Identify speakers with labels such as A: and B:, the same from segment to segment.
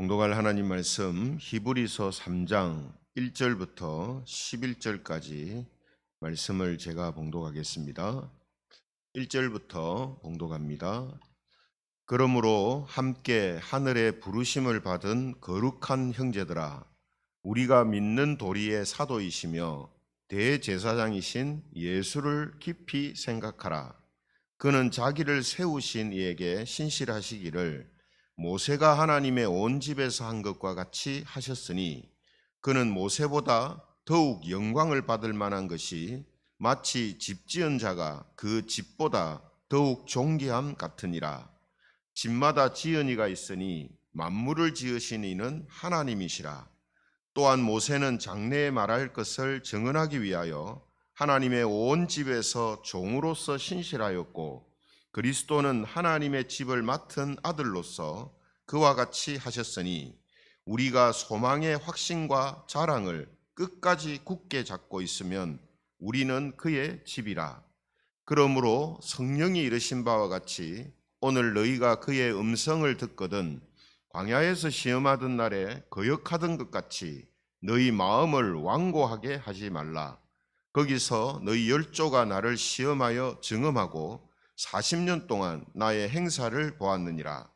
A: 봉독할 하나님 말씀 히브리서 3장 1절부터 11절까지 말씀을 제가 봉독하겠습니다. 1절부터 봉독합니다. 그러므로 함께 하늘의 부르심을 받은 거룩한 형제들아, 우리가 믿는 도리의 사도이시며 대제사장이신 예수를 깊이 생각하라. 그는 자기를 세우신 이에게 신실하시기를 모세가 하나님의 온 집에서 한 것과 같이 하셨으니, 그는 모세보다 더욱 영광을 받을 만한 것이 마치 집 지은 자가 그 집보다 더욱 존귀함 같으니라. 집마다 지은 이가 있으니 만물을 지으신 이는 하나님이시라. 또한 모세는 장래에 말할 것을 증언하기 위하여 하나님의 온 집에서 종으로서 신실하였고, 그리스도는 하나님의 집을 맡은 아들로서 그와 같이 하셨으니, 우리가 소망의 확신과 자랑을 끝까지 굳게 잡고 있으면 우리는 그의 집이라. 그러므로 성령이 이르신 바와 같이 오늘 너희가 그의 음성을 듣거든 광야에서 시험하던 날에 거역하던 것 같이 너희 마음을 완고하게 하지 말라. 거기서 너희 열조가 나를 시험하여 증언하고 40년 동안 나의 행사를 보았느니라.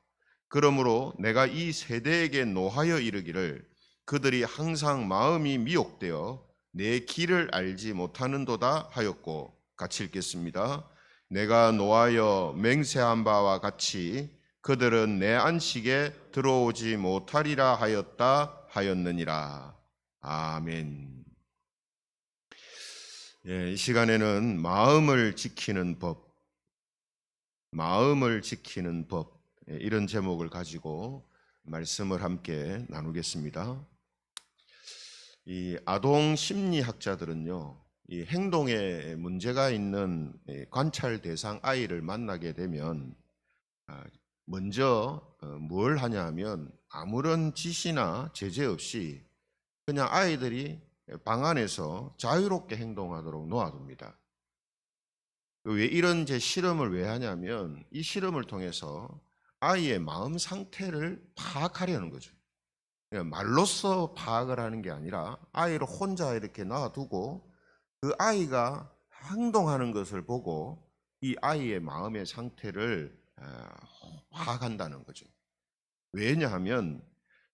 A: 그러므로 내가 이 세대에게 노하여 이르기를, 그들이 항상 마음이 미혹되어 내 길을 알지 못하는도다 하였고, 같이 읽겠습니다. 내가 노하여 맹세한 바와 같이 그들은 내 안식에 들어오지 못하리라 하였느니라. 아멘. 이 시간에는 마음을 지키는 법, 이런 제목을 가지고 말씀을 함께 나누겠습니다. 이 아동 심리학자들은요, 이 행동에 문제가 있는 관찰 대상 아이를 만나게 되면 먼저 뭘 하냐 하면 아무런 지시나 제재 없이 그냥 아이들이 방 안에서 자유롭게 행동하도록 놓아둡니다. 왜 이런 실험을 왜 하냐면, 이 실험을 통해서 아이의 마음 상태를 파악하려는 거죠. 말로써 파악을 하는 게 아니라 아이를 혼자 이렇게 놔두고 그 아이가 행동하는 것을 보고 이 아이의 마음의 상태를 파악한다는 거죠. 왜냐하면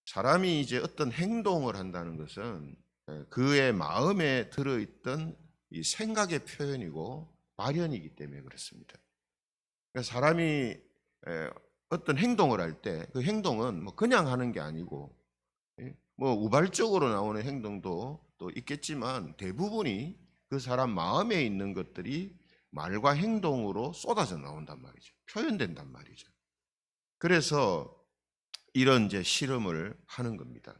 A: 사람이 이제 어떤 행동을 한다는 것은 그의 마음에 들어있던 이 생각의 표현이고 발현이기 때문에 그렇습니다. 그러니까 사람이 어떤 행동을 할 때 그 행동은 뭐 그냥 하는 게 아니고, 뭐 우발적으로 나오는 행동도 또 있겠지만 대부분이 그 사람 마음에 있는 것들이 말과 행동으로 쏟아져 나온단 말이죠. 표현된단 말이죠. 그래서 이런 실험을 하는 겁니다.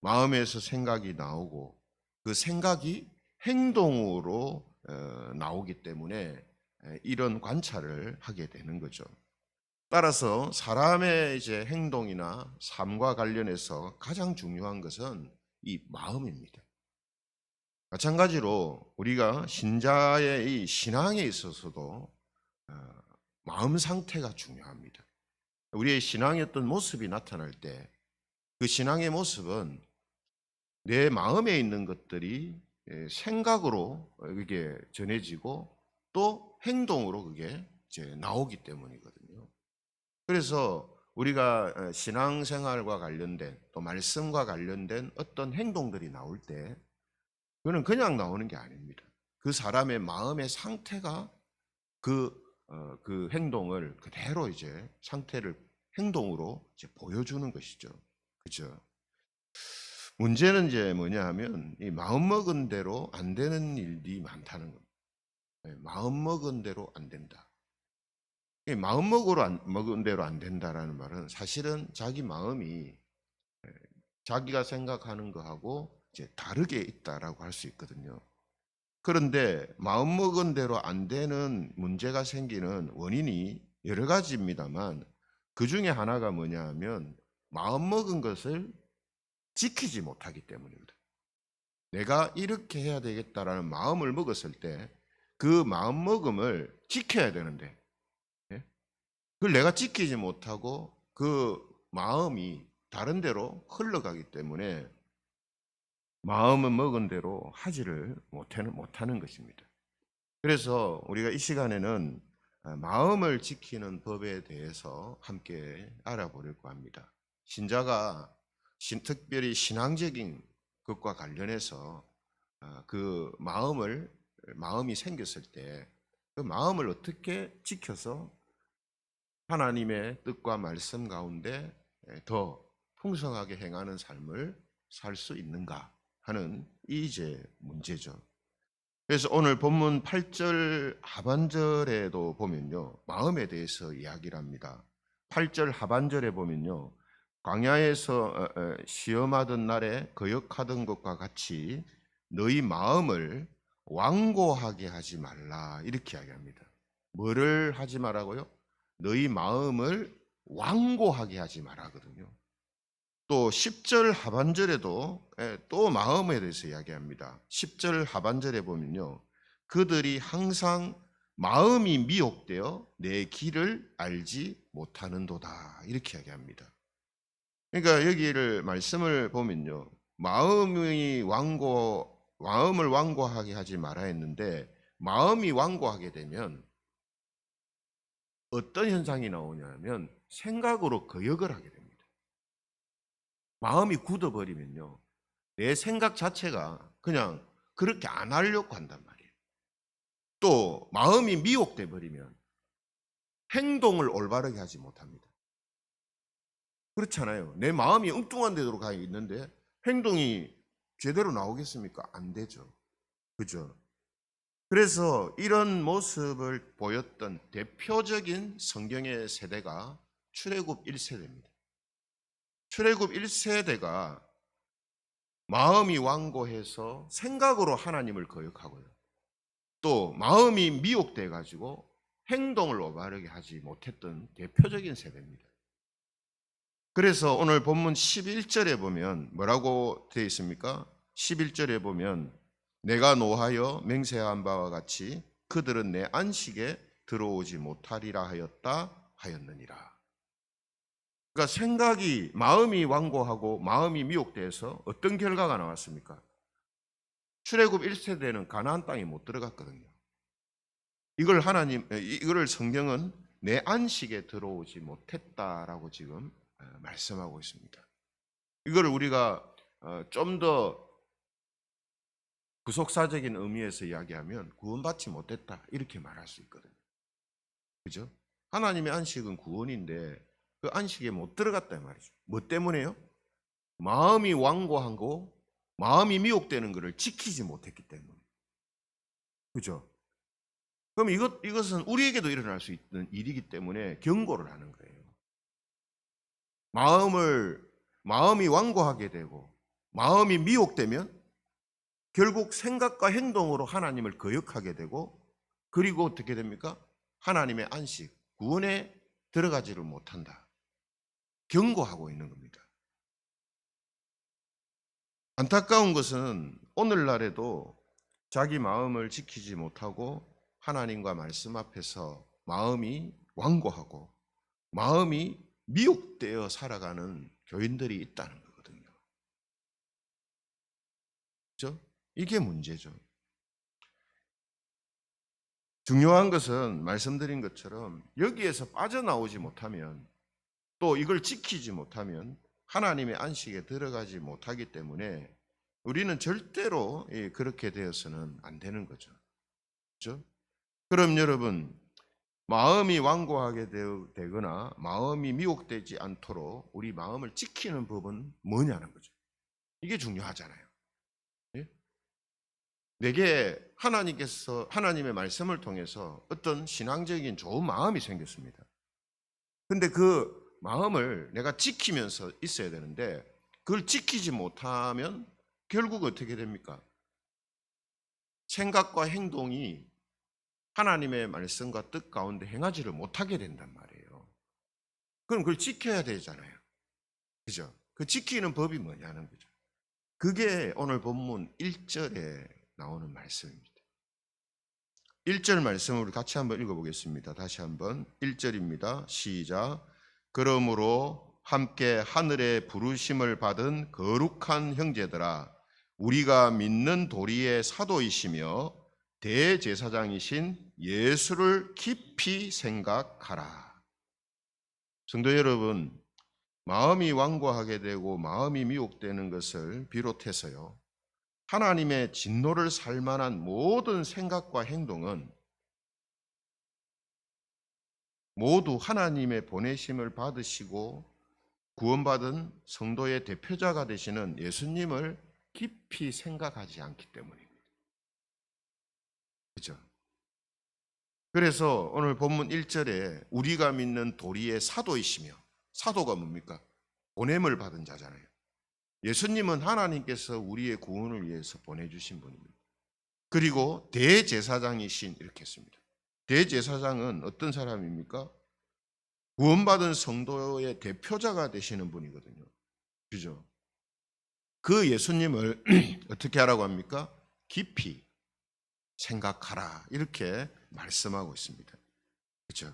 A: 마음에서 생각이 나오고 그 생각이 행동으로 나오기 때문에 이런 관찰을 하게 되는 거죠. 따라서 사람의 행동이나 삶과 관련해서 가장 중요한 것은 이 마음입니다. 마찬가지로 우리가 신자의 이 신앙에 있어서도 마음 상태가 중요합니다. 우리의 신앙의 어떤 모습이 나타날 때 그 신앙의 모습은 내 마음에 있는 것들이 생각으로 그게 전해지고 또 행동으로 그게 나오기 때문이거든요. 그래서 우리가 신앙생활과 관련된 또 말씀과 관련된 어떤 행동들이 나올 때 그거는 그냥 나오는 게 아닙니다. 그 사람의 마음의 상태가 그 행동을 그대로 상태를 행동으로 보여주는 것이죠. 그죠? 문제는 뭐냐 하면 이 마음먹은 대로 안 되는 일이 많다는 겁니다. 마음먹은 대로 안 된다. 마음먹은 대로 안 된다라는 말은 사실은 자기 마음이 자기가 생각하는 거하고 다르게 있다라고 할 수 있거든요. 그런데 마음먹은 대로 안 되는 문제가 생기는 원인이 여러 가지입니다만, 그 중에 하나가 뭐냐 하면 마음먹은 것을 지키지 못하기 때문입니다. 내가 이렇게 해야 되겠다라는 마음을 먹었을 때 그 마음먹음을 지켜야 되는데 그걸 내가 지키지 못하고 그 마음이 다른 데로 흘러가기 때문에 마음은 먹은 대로 하지를 못하는 것입니다. 그래서 우리가 이 시간에는 마음을 지키는 법에 대해서 함께 알아보려고 합니다. 신자가 특별히 신앙적인 것과 관련해서 그 마음이 생겼을 때 그 마음을 어떻게 지켜서 하나님의 뜻과 말씀 가운데 더 풍성하게 행하는 삶을 살 수 있는가 하는 이제 문제죠. 그래서 오늘 본문 8절 하반절에도 보면요, 마음에 대해서 이야기를 합니다. 8절 하반절에 보면요, 광야에서 시험하던 날에 거역하던 것과 같이 너희 마음을 완고하게 하지 말라, 이렇게 이야기합니다. 뭐를 하지 말라고요? 너희 마음을 완고하게 하지 말라거든요. 또 10절 하반절에도 또 마음에 대해서 이야기합니다. 10절 하반절에 보면요, 그들이 항상 마음이 미혹되어 내 길을 알지 못하는도다, 이렇게 이야기합니다. 그러니까 여기를 말씀을 보면요, 마음을 완고하게 하지 말아 했는데, 마음이 완고하게 되면 어떤 현상이 나오냐면 생각으로 거역을 하게 됩니다. 마음이 굳어버리면요, 내 생각 자체가 그냥 그렇게 안 하려고 한단 말이에요. 또 마음이 미혹돼 버리면 행동을 올바르게 하지 못합니다. 그렇잖아요. 내 마음이 엉뚱한 데로 가 있는데 행동이 제대로 나오겠습니까? 안 되죠. 그죠? 그래서 이런 모습을 보였던 대표적인 성경의 세대가 출애굽 1세대입니다. 출애굽 1세대가 마음이 완고해서 생각으로 하나님을 거역하고요, 또 마음이 미혹돼 가지고 행동을 올바르게 하지 못했던 대표적인 세대입니다. 그래서 오늘 본문 11절에 보면 뭐라고 되어 있습니까? 11절에 보면 내가 노하여 맹세한 바와 같이 그들은 내 안식에 들어오지 못하리라 하였느니라. 그러니까 마음이 완고하고 마음이 미혹돼서 어떤 결과가 나왔습니까? 출애굽 1세대는 가나안 땅에 못 들어갔거든요. 이걸 성경은 내 안식에 들어오지 못했다라고 지금 말씀하고 있습니다. 이걸 우리가 좀 더 구속사적인 의미에서 이야기하면 구원받지 못했다, 이렇게 말할 수 있거든요. 그죠? 하나님의 안식은 구원인데 그 안식에 못 들어갔다 말이죠. 뭐 때문에요? 마음이 완고하고 마음이 미혹되는 것을 지키지 못했기 때문에. 그죠? 그럼 이것은 우리에게도 일어날 수 있는 일이기 때문에 경고를 하는 거예요. 마음이 완고하게 되고 마음이 미혹되면 결국 생각과 행동으로 하나님을 거역하게 되고, 그리고 어떻게 됩니까? 하나님의 안식, 구원에 들어가지를 못한다, 경고하고 있는 겁니다. 안타까운 것은 오늘날에도 자기 마음을 지키지 못하고 하나님과 말씀 앞에서 마음이 완고하고 마음이 미혹되어 살아가는 교인들이 있다는 거거든요. 그렇죠? 이게 문제죠. 중요한 것은 말씀드린 것처럼 여기에서 빠져나오지 못하면, 또 이걸 지키지 못하면 하나님의 안식에 들어가지 못하기 때문에 우리는 절대로 그렇게 되어서는 안 되는 거죠. 그렇죠? 그럼 여러분, 마음이 완고하게 되거나 마음이 미혹되지 않도록 우리 마음을 지키는 법은 뭐냐는 거죠. 이게 중요하잖아요. 예? 내게 하나님의 말씀을 통해서 어떤 신앙적인 좋은 마음이 생겼습니다. 근데 그 마음을 내가 지키면서 있어야 되는데 그걸 지키지 못하면 결국 어떻게 됩니까? 생각과 행동이 하나님의 말씀과 뜻 가운데 행하지를 못하게 된단 말이에요. 그럼 그걸 지켜야 되잖아요. 그죠? 그 지키는 법이 뭐냐는 거죠. 그게 오늘 본문 1절에 나오는 말씀입니다. 1절 말씀을 같이 한번 읽어보겠습니다. 다시 한번 1절입니다. 시작. 그러므로 함께 하늘의 부르심을 받은 거룩한 형제들아, 우리가 믿는 도리의 사도이시며 대제사장이신 예수를 깊이 생각하라. 성도 여러분, 마음이 완고하게 되고 마음이 미혹되는 것을 비롯해서요, 하나님의 진노를 살 만한 모든 생각과 행동은 모두 하나님의 보내심을 받으시고 구원받은 성도의 대표자가 되시는 예수님을 깊이 생각하지 않기 때문입니다. 그렇죠? 그래서 오늘 본문 1절에 우리가 믿는 도리의 사도이시며, 사도가 뭡니까? 보냄을 받은 자잖아요. 예수님은 하나님께서 우리의 구원을 위해서 보내주신 분입니다. 그리고 대제사장이신, 이렇게 했습니다. 대제사장은 어떤 사람입니까? 구원받은 성도의 대표자가 되시는 분이거든요. 그죠? 그 예수님을 어떻게 하라고 합니까? 깊이 생각하라, 이렇게 말씀하고 있습니다. 그렇죠?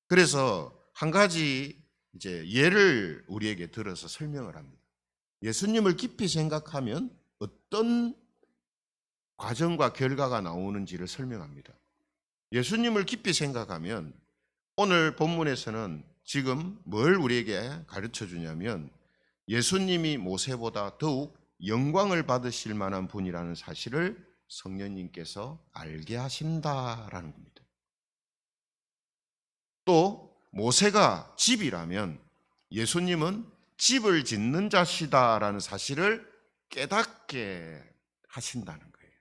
A: 그래서 한 가지 이제 예를 우리에게 들어서 설명을 합니다. 예수님을 깊이 생각하면 어떤 과정과 결과가 나오는지를 설명합니다. 예수님을 깊이 생각하면 오늘 본문에서는 지금 뭘 우리에게 가르쳐 주냐면 예수님이 모세보다 더욱 영광을 받으실 만한 분이라는 사실을 성령님께서 알게 하신다라는 겁니다. 또 모세가 집이라면 예수님은 집을 짓는 자시다라는 사실을 깨닫게 하신다는 거예요.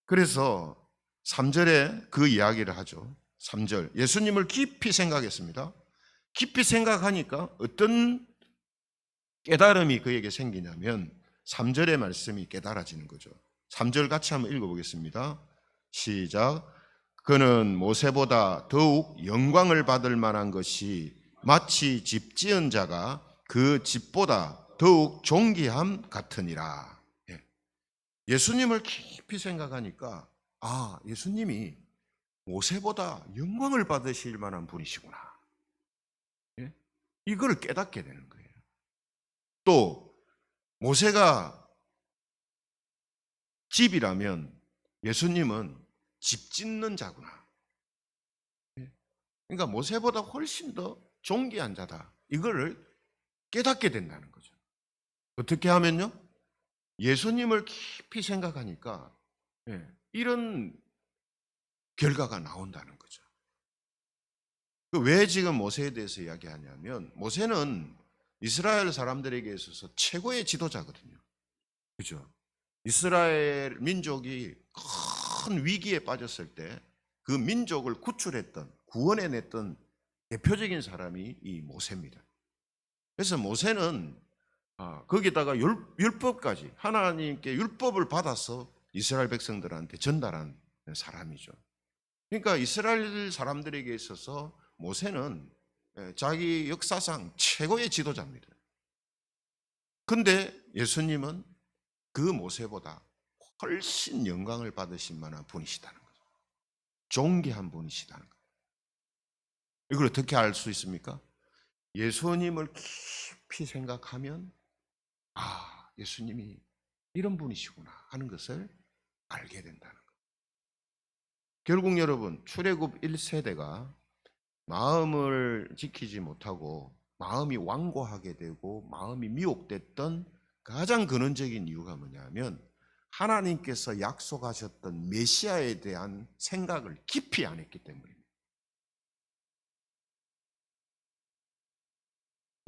A: 그래서 3절에 그 이야기를 하죠. 3절, 예수님을 깊이 생각했습니다. 깊이 생각하니까 어떤 깨달음이 그에게 생기냐면 3절의 말씀이 깨달아지는 거죠. 3절 같이 한번 읽어보겠습니다. 시작. 그는 모세보다 더욱 영광을 받을 만한 것이 마치 집 지은 자가 그 집보다 더욱 존귀함 같으니라. 예수님을 깊이 생각하니까 예수님이 모세보다 영광을 받으실 만한 분이시구나, 이걸 깨닫게 되는 거예요. 또 모세가 집이라면 예수님은 집 짓는 자구나. 그러니까 모세보다 훨씬 더 존귀한 자다, 이거를 깨닫게 된다는 거죠. 어떻게 하면요? 예수님을 깊이 생각하니까 이런 결과가 나온다는 거죠. 왜 지금 모세에 대해서 이야기하냐면 모세는 이스라엘 사람들에게 있어서 최고의 지도자거든요. 그죠? 이스라엘 민족이 큰 위기에 빠졌을 때 그 민족을 구출했던, 구원해냈던 대표적인 사람이 이 모세입니다. 그래서 모세는 거기다가 율법까지, 하나님께 율법을 받아서 이스라엘 백성들한테 전달한 사람이죠. 그러니까 이스라엘 사람들에게 있어서 모세는 자기 역사상 최고의 지도자입니다. 근데 예수님은 그 모세보다 훨씬 영광을 받으실 만한 분이시다는 거죠. 존귀한 분이시다는 거예요. 이걸 어떻게 알 수 있습니까? 예수님을 깊이 생각하면 예수님이 이런 분이시구나 하는 것을 알게 된다는 거예요. 결국 여러분, 출애굽 1세대가 마음을 지키지 못하고 마음이 완고하게 되고 마음이 미혹됐던 가장 근원적인 이유가 뭐냐면 하나님께서 약속하셨던 메시아에 대한 생각을 깊이 안 했기 때문입니다.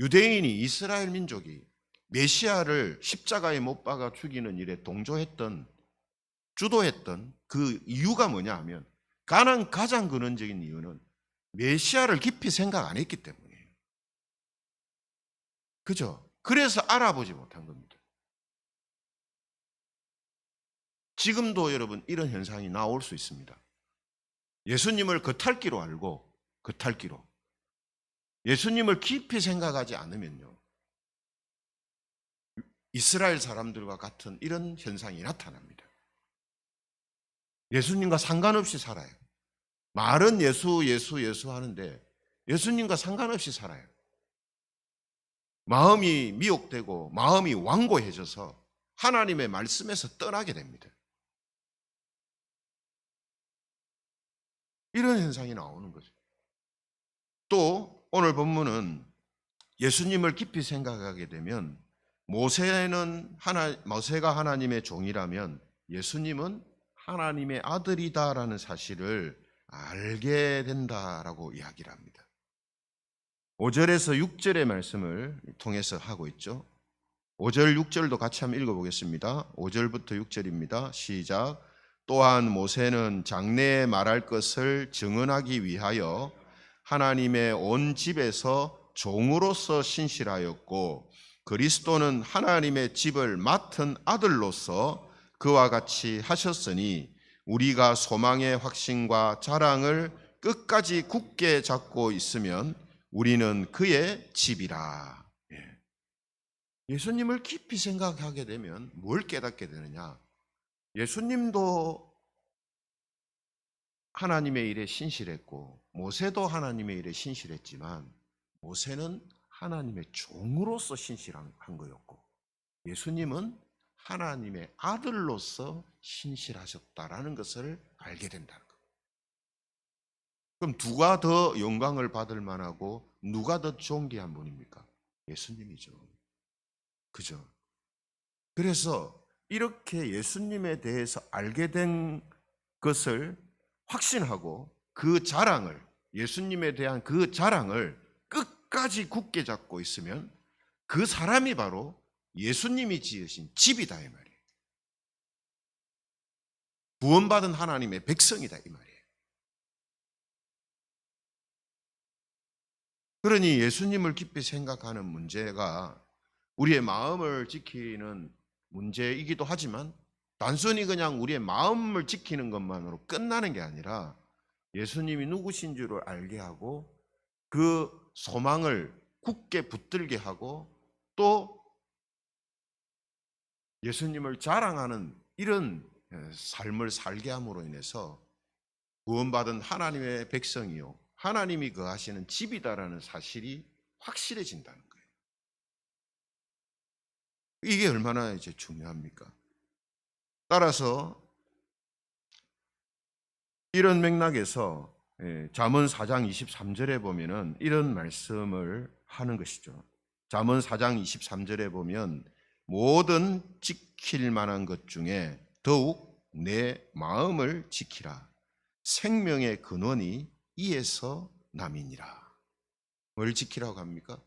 A: 유대인이, 이스라엘 민족이 메시아를 십자가에 못 박아 죽이는 일에 동조했던, 주도했던 그 이유가 뭐냐 하면 가장 근원적인 이유는 메시아를 깊이 생각 안 했기 때문이에요. 그죠? 그래서 알아보지 못한 겁니다. 지금도 여러분 이런 현상이 나올 수 있습니다. 예수님을 겉핥기로 알고, 겉핥기로 예수님을 깊이 생각하지 않으면요, 이스라엘 사람들과 같은 이런 현상이 나타납니다. 예수님과 상관없이 살아요. 말은 예수 하는데 예수님과 상관없이 살아요. 마음이 미혹되고 마음이 완고해져서 하나님의 말씀에서 떠나게 됩니다. 이런 현상이 나오는 거죠. 또 오늘 본문은 예수님을 깊이 생각하게 되면 모세가 하나님의 종이라면 예수님은 하나님의 아들이다라는 사실을 알게 된다라고 이야기를 합니다. 5절에서 6절의 말씀을 통해서 하고 있죠. 5절 6절도 같이 한번 읽어보겠습니다. 5절부터 6절입니다. 시작. 또한 모세는 장래에 말할 것을 증언하기 위하여 하나님의 온 집에서 종으로서 신실하였고 그리스도는 하나님의 집을 맡은 아들로서 그와 같이 하셨으니 우리가 소망의 확신과 자랑을 끝까지 굳게 잡고 있으면 우리는 그의 집이라. 예수님을 깊이 생각하게 되면 뭘 깨닫게 되느냐? 예수님도 하나님의 일에 신실했고 모세도 하나님의 일에 신실했지만 모세는 하나님의 종으로서 신실한 거였고 예수님은 하나님의 아들로서 신실하셨다라는 것을 알게 된다는 거예요. 그럼 누가 더 영광을 받을 만하고 누가 더 존귀한 분입니까? 예수님이죠. 그죠? 그래서 이렇게 예수님에 대해서 알게 된 것을 확신하고 그 자랑을, 예수님에 대한 그 자랑을 끝까지 굳게 잡고 있으면 그 사람이 바로 예수님이 지으신 집이다 이 말이에요. 구원받은 하나님의 백성이다 이 말이에요. 그러니 예수님을 깊이 생각하는 문제가 우리의 마음을 지키는 문제이기도 하지만 단순히 그냥 우리의 마음을 지키는 것만으로 끝나는 게 아니라 예수님이 누구신 줄을 알게 하고 그 소망을 굳게 붙들게 하고 또 예수님을 자랑하는 이런 삶을 살게 함으로 인해서 구원받은 하나님의 백성이요 하나님이 거하시는 집이다라는 사실이 확실해진다는 거예요. 이게 얼마나 이제 중요합니까? 따라서 이런 맥락에서 잠언 4장 23절에 보면은 이런 말씀을 하는 것이죠. 잠언 4장 23절에 보면 모든 지킬 만한 것 중에 더욱 내 마음을 지키라. 생명의 근원이 이에서 남이니라. 뭘 지키라고 합니까?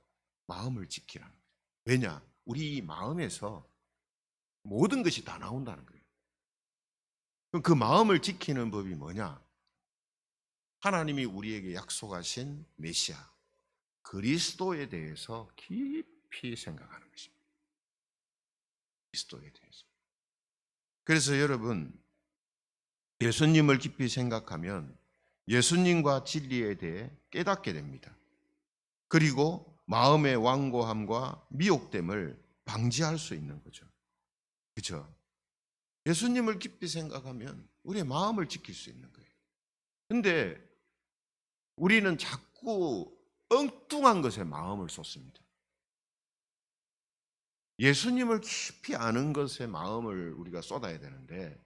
A: 마음을 지키라는 거예요. 왜냐? 우리 이 마음에서 모든 것이 다 나온다는 거예요. 그럼 그 마음을 지키는 법이 뭐냐? 하나님이 우리에게 약속하신 메시아 그리스도에 대해서 깊이 생각하는 것입니다. 그리스도에 대해서. 그래서 여러분 예수님을 깊이 생각하면 예수님과 진리에 대해 깨닫게 됩니다. 그리고 마음의 완고함과 미혹됨을 방지할 수 있는 거죠. 그렇죠? 예수님을 깊이 생각하면 우리의 마음을 지킬 수 있는 거예요. 근데 우리는 자꾸 엉뚱한 것에 마음을 쏟습니다. 예수님을 깊이 아는 것에 마음을 우리가 쏟아야 되는데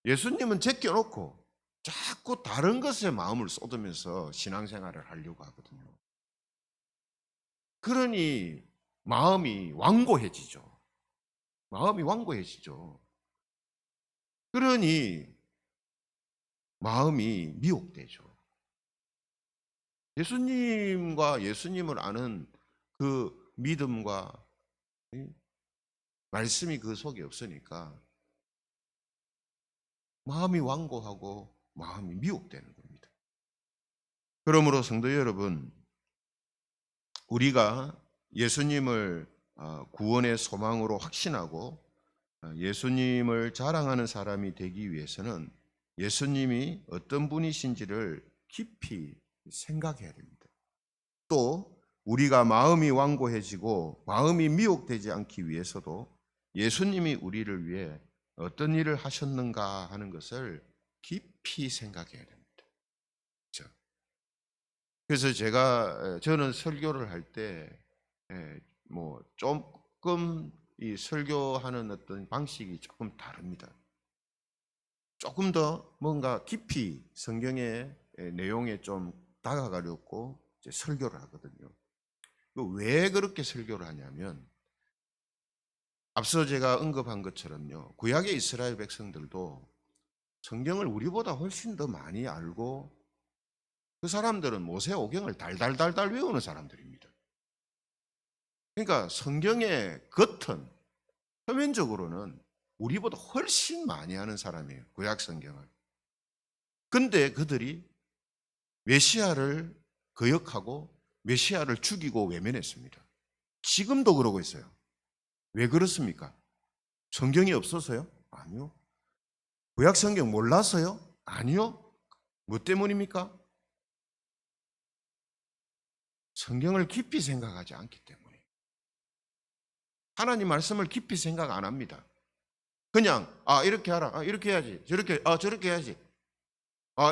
A: 예수님은 제껴놓고 자꾸 다른 것에 마음을 쏟으면서 신앙생활을 하려고 하거든요. 그러니 마음이 완고해지죠. 마음이 완고해지죠. 그러니 마음이 미혹되죠. 예수님과 예수님을 아는 그 믿음과 말씀이 그 속에 없으니까 마음이 완고하고 마음이 미혹되는 겁니다. 그러므로 성도 여러분, 우리가 예수님을 구원의 소망으로 확신하고 예수님을 자랑하는 사람이 되기 위해서는 예수님이 어떤 분이신지를 깊이 생각해야 됩니다. 또 우리가 마음이 완고해지고 마음이 미혹되지 않기 위해서도 예수님이 우리를 위해 어떤 일을 하셨는가 하는 것을 깊이 생각해야 됩니다. 그래서 저는 설교를 할 때 뭐 조금 이 설교하는 어떤 방식이 조금 다릅니다. 조금 더 뭔가 깊이 성경의 내용에 좀 다가가려고 이제 설교를 하거든요. 왜 그렇게 설교를 하냐면 앞서 제가 언급한 것처럼요. 구약의 이스라엘 백성들도 성경을 우리보다 훨씬 더 많이 알고 그 사람들은 모세오경을 달달달달 외우는 사람들입니다. 그러니까 성경의 겉은 표면적으로는 우리보다 훨씬 많이 하는 사람이에요. 구약 성경을. 근데 그들이 메시아를 거역하고 메시아를 죽이고 외면했습니다. 지금도 그러고 있어요. 왜 그렇습니까? 성경이 없어서요? 아니요. 구약 성경 몰라서요? 아니요. 뭐 때문입니까? 성경을 깊이 생각하지 않기 때문에. 하나님 말씀을 깊이 생각 안 합니다. 그냥 이렇게 하라, 이렇게 해야지, 저렇게 해야지,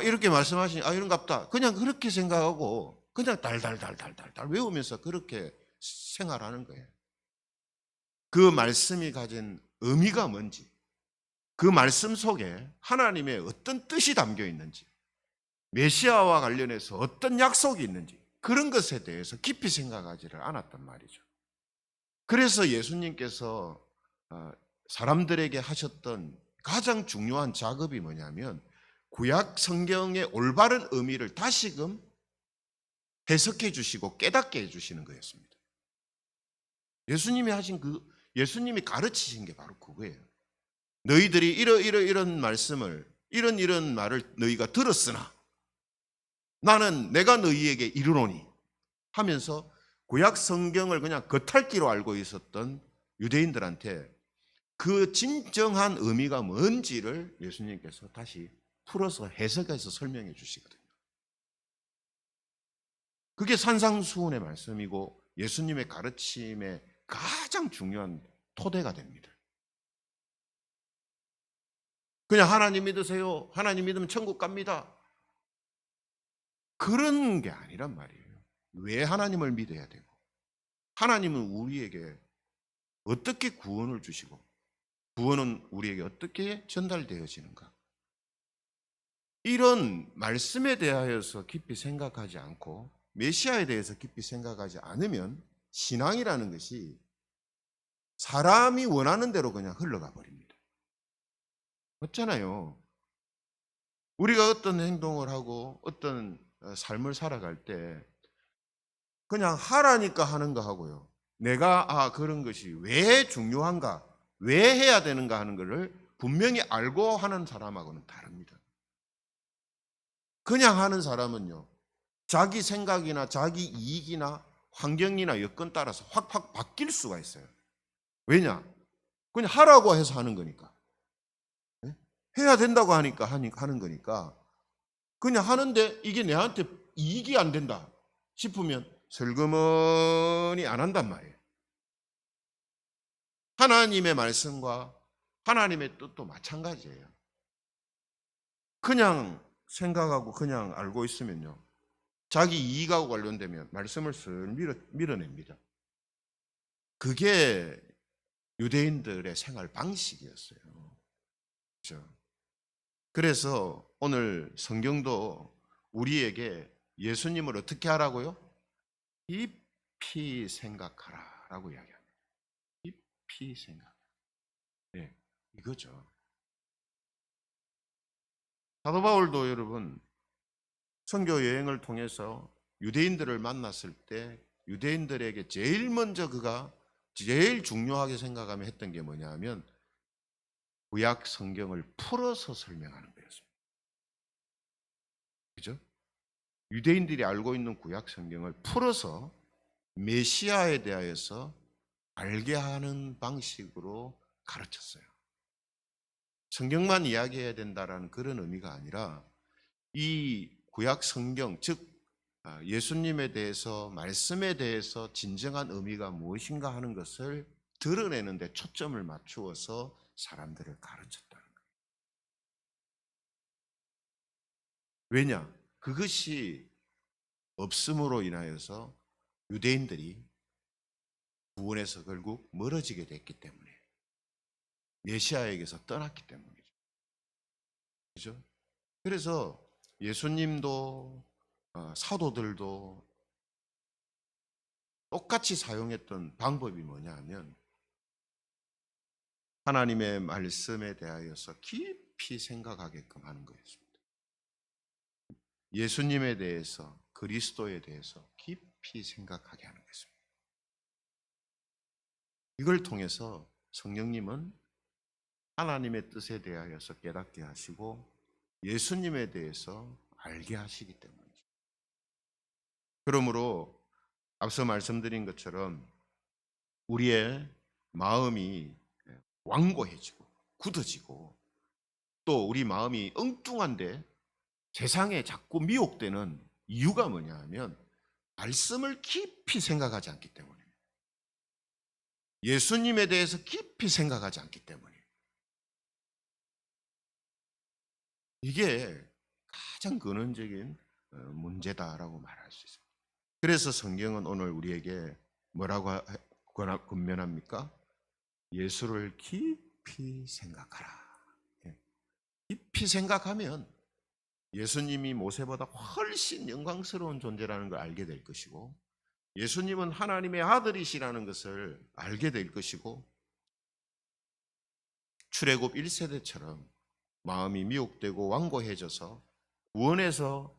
A: 이렇게 말씀하시니 이런갑다. 그냥 그렇게 생각하고 그냥 달달달달달달 외우면서 그렇게 생활하는 거예요. 그 말씀이 가진 의미가 뭔지, 그 말씀 속에 하나님의 어떤 뜻이 담겨 있는지, 메시아와 관련해서 어떤 약속이 있는지 그런 것에 대해서 깊이 생각하지를 않았단 말이죠. 그래서 예수님께서 사람들에게 하셨던 가장 중요한 작업이 뭐냐면 구약 성경의 올바른 의미를 다시금 해석해 주시고 깨닫게 해 주시는 거였습니다. 예수님이 가르치신 게 바로 그거예요. 너희들이 이런 말씀을 이런 말을 너희가 들었으나 나는 내가 너희에게 이르노니 하면서 구약 성경을 그냥 겉핥기로 알고 있었던 유대인들한테 그 진정한 의미가 뭔지를 예수님께서 다시 풀어서 해석해서 설명해 주시거든요. 그게 산상수훈의 말씀이고 예수님의 가르침의 가장 중요한 토대가 됩니다. 그냥 하나님 믿으세요. 하나님 믿으면 천국 갑니다. 그런 게 아니란 말이에요. 왜 하나님을 믿어야 되고 하나님은 우리에게 어떻게 구원을 주시고 구원은 우리에게 어떻게 전달되어지는가? 이런 말씀에 대하여서 깊이 생각하지 않고 메시아에 대해서 깊이 생각하지 않으면 신앙이라는 것이 사람이 원하는 대로 그냥 흘러가 버립니다. 맞잖아요. 우리가 어떤 행동을 하고 어떤 삶을 살아갈 때 그냥 하라니까 하는 거 하고요. 내가 그런 것이 왜 중요한가, 왜 해야 되는가 하는 것을 분명히 알고 하는 사람하고는 다릅니다. 그냥 하는 사람은요. 자기 생각이나 자기 이익이나 환경이나 여건 따라서 확 바뀔 수가 있어요. 왜냐? 그냥 하라고 해서 하는 거니까. 해야 된다고 하니까 하는 거니까. 그냥 하는데 이게 내한테 이익이 안 된다 싶으면 슬그머니 안 한단 말이에요. 하나님의 말씀과 하나님의 뜻도 마찬가지예요. 그냥 생각하고 그냥 알고 있으면요. 자기 이익하고 관련되면 말씀을 슬 밀어냅니다. 그게 유대인들의 생활 방식이었어요. 그렇죠? 그래서 오늘 성경도 우리에게 예수님을 어떻게 하라고요? 깊이 생각하라라고 이야기합니다. 깊이 생각. 네, 이거죠. 사도 바울도 여러분 선교 여행을 통해서 유대인들을 만났을 때 유대인들에게 제일 먼저 그가 제일 중요하게 생각하며 했던 게 뭐냐면 구약 성경을 풀어서 설명하는 거였습니다. 그죠? 유대인들이 알고 있는 구약 성경을 풀어서 메시아에 대하여서 알게 하는 방식으로 가르쳤어요. 성경만 이야기해야 된다라는 그런 의미가 아니라 이 구약 성경, 즉 예수님에 대해서 말씀에 대해서 진정한 의미가 무엇인가 하는 것을 드러내는 데 초점을 맞추어서 사람들을 가르쳤다는 거예요. 왜냐? 그것이 없음으로 인하여서 유대인들이 구원에서 결국 멀어지게 됐기 때문에, 메시아에게서 떠났기 때문이죠. 그죠? 그래서 예수님도 사도들도 똑같이 사용했던 방법이 뭐냐 하면 하나님의 말씀에 대하여서 깊이 생각하게끔 하는 거였습니다. 예수님에 대해서, 그리스도에 대해서 깊이 생각하게 하는 것입니다. 이걸 통해서 성령님은 하나님의 뜻에 대하여서 깨닫게 하시고 예수님에 대해서 알게 하시기 때문이죠. 그러므로 앞서 말씀드린 것처럼 우리의 마음이 완고해지고 굳어지고 또 우리 마음이 엉뚱한데 세상에 자꾸 미혹되는 이유가 뭐냐 하면 말씀을 깊이 생각하지 않기 때문입니다. 예수님에 대해서 깊이 생각하지 않기 때문이에요. 이게 가장 근원적인 문제다라고 말할 수 있습니다. 그래서 성경은 오늘 우리에게 뭐라고 권면합니까? 예수를 깊이 생각하라. 깊이 생각하면 예수님이 모세보다 훨씬 영광스러운 존재라는 걸 알게 될 것이고 예수님은 하나님의 아들이시라는 것을 알게 될 것이고 출애굽 1세대처럼 마음이 미혹되고 완고해져서 구원에서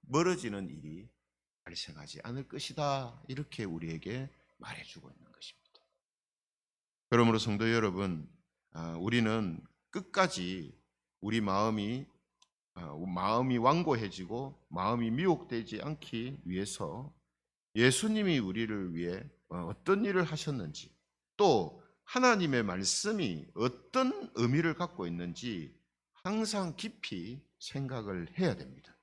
A: 멀어지는 일이 발생하지 않을 것이다. 이렇게 우리에게 말해주고 있는 것입니다. 그러므로 성도 여러분, 우리는 끝까지 우리 마음이 완고해지고 마음이 미혹되지 않기 위해서 예수님이 우리를 위해 어떤 일을 하셨는지 또 하나님의 말씀이 어떤 의미를 갖고 있는지 항상 깊이 생각을 해야 됩니다.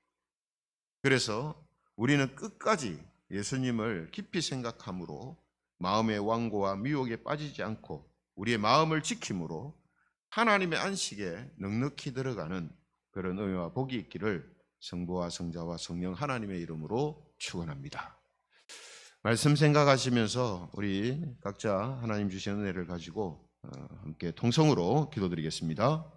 A: 그래서 우리는 끝까지 예수님을 깊이 생각함으로 마음의 완고와 미혹에 빠지지 않고 우리의 마음을 지킴으로 하나님의 안식에 넉넉히 들어가는 그런 은혜와 복이 있기를 성부와 성자와 성령 하나님의 이름으로 축원합니다. 말씀 생각하시면서 우리 각자 하나님 주신 은혜를 가지고 함께 통성으로 기도드리겠습니다.